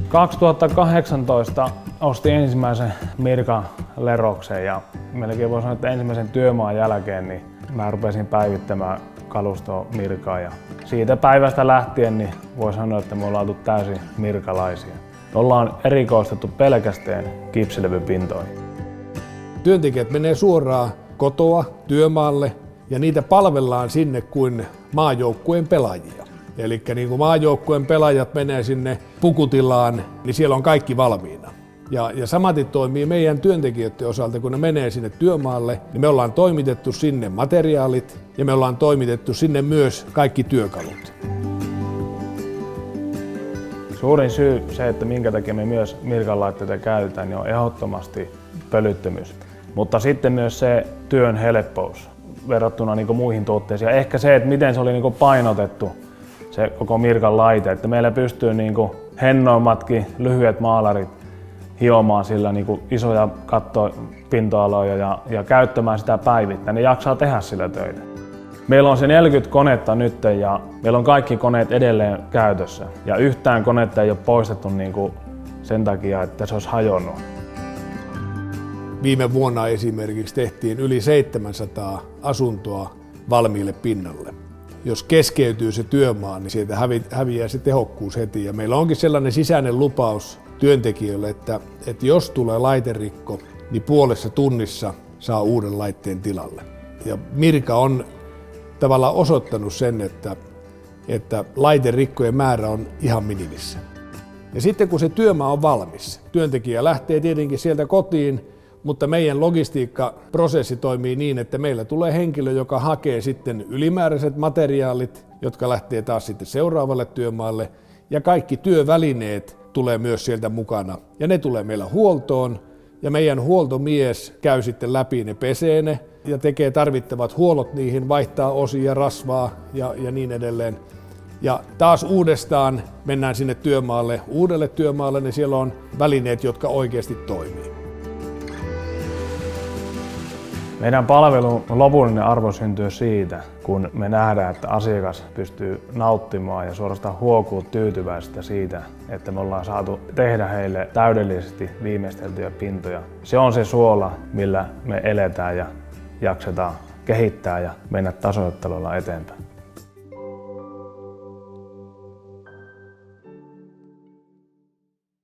2018 ostin ensimmäisen Mirka Leroksen ja melkein voi sanoa, että ensimmäisen työmaan jälkeen niin mä rupesin päivittämään kalustoa Mirkaa ja siitä päivästä lähtien niin voi sanoa, että me ollaan oltu täysin mirkalaisia. Me ollaan erikoistettu pelkästään kipsilevypintoihin. Työntekijät menee suoraan kotoa työmaalle ja niitä palvellaan sinne kuin maajoukkueen pelaajia. Eli niin kuin maajoukkueen pelaajat menee sinne pukutilaan, niin siellä on kaikki valmiina. Ja samaten toimii meidän työntekijöiden osalta, kun ne menee sinne työmaalle, niin me ollaan toimitettu sinne materiaalit ja me ollaan toimitettu sinne myös kaikki työkalut. Suurin syy se, että minkä takia me myös Mirkan laitteita käytetään, niin on ehdottomasti pölyttömyys. Mutta sitten myös se työn helppous verrattuna niin kuin muihin tuotteisiin. Ja ehkä se, että miten se oli niin kuin painotettu, se koko Mirkan laite, että meillä pystyy niin kuin hennoimmatkin lyhyet maalarit hiomaan sillä niin kuin isoja kattopinta-aloja ja käyttämään sitä päivittäin. Ne jaksaa tehdä sillä töitä. Meillä on se 40 konetta nyt ja meillä on kaikki koneet edelleen käytössä. Ja yhtään konetta ei ole poistettu niin kuin sen takia, että se olisi hajonnut. Viime vuonna esimerkiksi tehtiin yli 700 asuntoa valmiille pinnalle. Jos keskeytyy se työmaa, niin sieltä häviää se tehokkuus heti. Ja meillä onkin sellainen sisäinen lupaus työntekijöille, että jos tulee laiterikko, niin puolessa tunnissa saa uuden laitteen tilalle. Ja Mirka on tavallaan osoittanut sen, että laiterikkojen määrä on ihan minimissä. Ja sitten kun se työmaa on valmis, työntekijä lähtee tietenkin sieltä kotiin, mutta meidän logistiikkaprosessi toimii niin, että meillä tulee henkilö, joka hakee sitten ylimääräiset materiaalit, jotka lähtee taas sitten seuraavalle työmaalle. Ja kaikki työvälineet tulee myös sieltä mukana. Ja ne tulee meillä huoltoon. Ja meidän huoltomies käy sitten läpi, ne pesee ne ja tekee tarvittavat huollot niihin, vaihtaa osia, rasvaa ja niin edelleen. Ja taas uudestaan mennään sinne työmaalle, uudelle työmaalle, niin siellä on välineet, jotka oikeasti toimii. Meidän palvelun lopullinen arvo syntyy siitä, kun me nähdään, että asiakas pystyy nauttimaan ja suorastaan huokuu tyytyväistä siitä, että me ollaan saatu tehdä heille täydellisesti viimeisteltyjä pintoja. Se on se suola, millä me eletään ja jaksetaan kehittää ja mennä tasoittelulla eteenpäin.